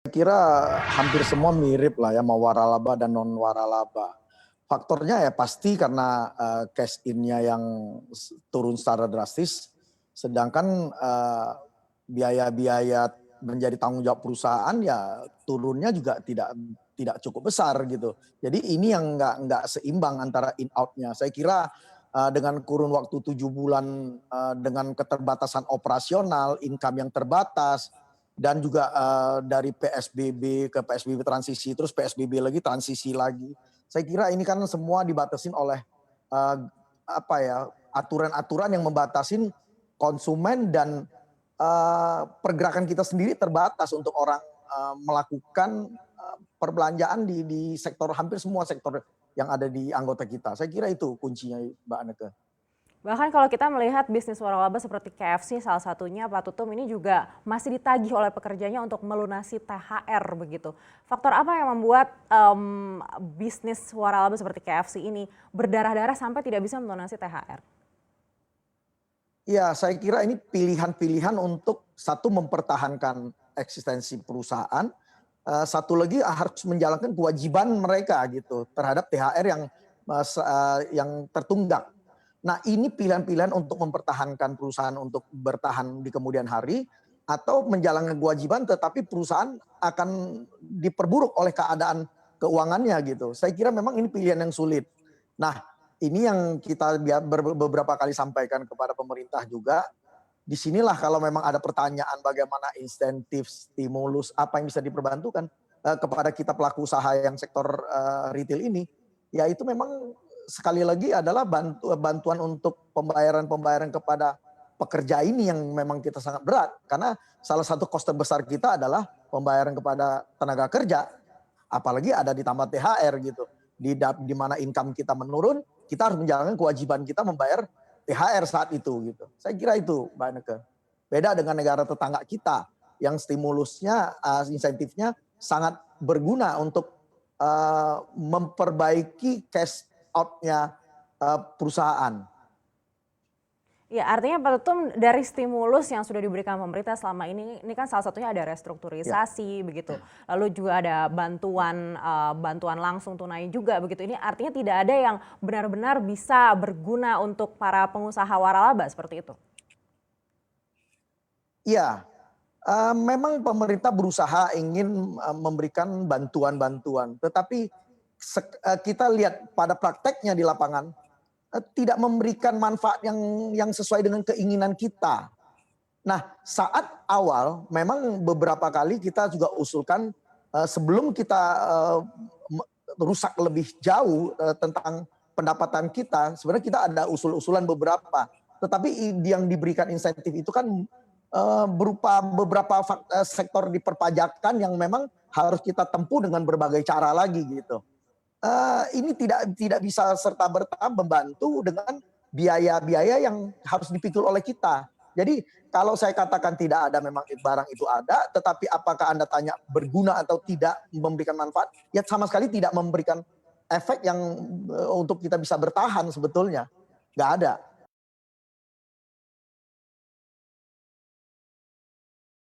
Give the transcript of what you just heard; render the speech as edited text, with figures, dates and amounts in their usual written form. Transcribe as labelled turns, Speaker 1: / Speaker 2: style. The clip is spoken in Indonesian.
Speaker 1: Kira hampir semua mirip lah ya, mau waralaba dan non waralaba. Faktornya ya pasti karena cash in-nya yang turun secara drastis, sedangkan biaya-biaya menjadi tanggung jawab perusahaan ya turunnya juga tidak cukup besar gitu. Jadi ini yang nggak seimbang antara in out-nya. Saya kira dengan kurun waktu 7 bulan dengan keterbatasan operasional, income yang terbatas, dan juga dari PSBB ke PSBB transisi, terus PSBB lagi, transisi lagi. Saya kira ini kan semua dibatasin oleh eh, apa ya, aturan-aturan yang membatasin konsumen dan pergerakan kita sendiri terbatas untuk orang melakukan perbelanjaan di sektor, hampir semua sektor yang ada di anggota kita. Saya kira itu kuncinya, Mbak Anneke.
Speaker 2: Bahkan kalau kita melihat bisnis waralaba seperti KFC salah satunya Pak Tutum ini juga masih ditagih oleh pekerjanya untuk melunasi THR begitu. Faktor apa yang membuat bisnis waralaba seperti KFC ini berdarah-darah sampai tidak bisa melunasi THR?
Speaker 1: Ya, saya kira ini pilihan-pilihan untuk satu mempertahankan eksistensi perusahaan, satu lagi harus menjalankan kewajiban mereka gitu terhadap THR yang tertunggak. Nah, ini pilihan-pilihan untuk mempertahankan perusahaan untuk bertahan di kemudian hari atau menjalankan kewajiban tetapi perusahaan akan diperburuk oleh keadaan keuangannya gitu. Saya kira memang ini pilihan yang sulit. Nah, ini yang kita beberapa kali sampaikan kepada pemerintah juga. Disinilah kalau memang ada pertanyaan bagaimana insentif, stimulus, apa yang bisa diperbantukan kepada kita pelaku usaha yang sektor retail ini, ya itu memang sekali lagi adalah bantuan untuk pembayaran-pembayaran kepada pekerja ini yang memang kita sangat berat. Karena salah satu kos terbesar kita adalah pembayaran kepada tenaga kerja. Apalagi ada ditambah THR gitu. Di mana income kita menurun, kita harus menjalankan kewajiban kita membayar THR saat itu gitu. Saya kira itu, Mbak Neke. Beda dengan negara tetangga kita yang stimulusnya, insentifnya sangat berguna untuk memperbaiki cash out-nya perusahaan.
Speaker 2: Ya, artinya Pak Tutum dari stimulus yang sudah diberikan pemerintah selama ini kan salah satunya ada
Speaker 1: Ya.
Speaker 2: restrukturisasi begitu. Lalu juga ada bantuan langsung tunai juga begitu. Ini artinya tidak ada yang benar-benar bisa berguna untuk para pengusaha waralaba seperti itu.
Speaker 1: Iya, memang pemerintah berusaha ingin memberikan bantuan-bantuan, tetapi kita lihat pada prakteknya di lapangan tidak memberikan manfaat yang sesuai dengan keinginan kita. Nah, saat awal memang beberapa kali kita juga usulkan sebelum kita rusak lebih jauh tentang pendapatan kita, sebenarnya kita ada usul-usulan beberapa. Tetapi yang diberikan insentif itu kan berupa beberapa sektor di perpajakan yang memang harus kita tempuh dengan berbagai cara lagi gitu. Ini tidak bisa serta-merta membantu dengan biaya-biaya yang harus dipikul oleh kita. Jadi kalau saya katakan tidak ada, memang barang itu ada, tetapi apakah Anda tanya berguna atau tidak memberikan manfaat, ya sama sekali tidak memberikan efek yang untuk kita bisa bertahan sebetulnya. Nggak ada.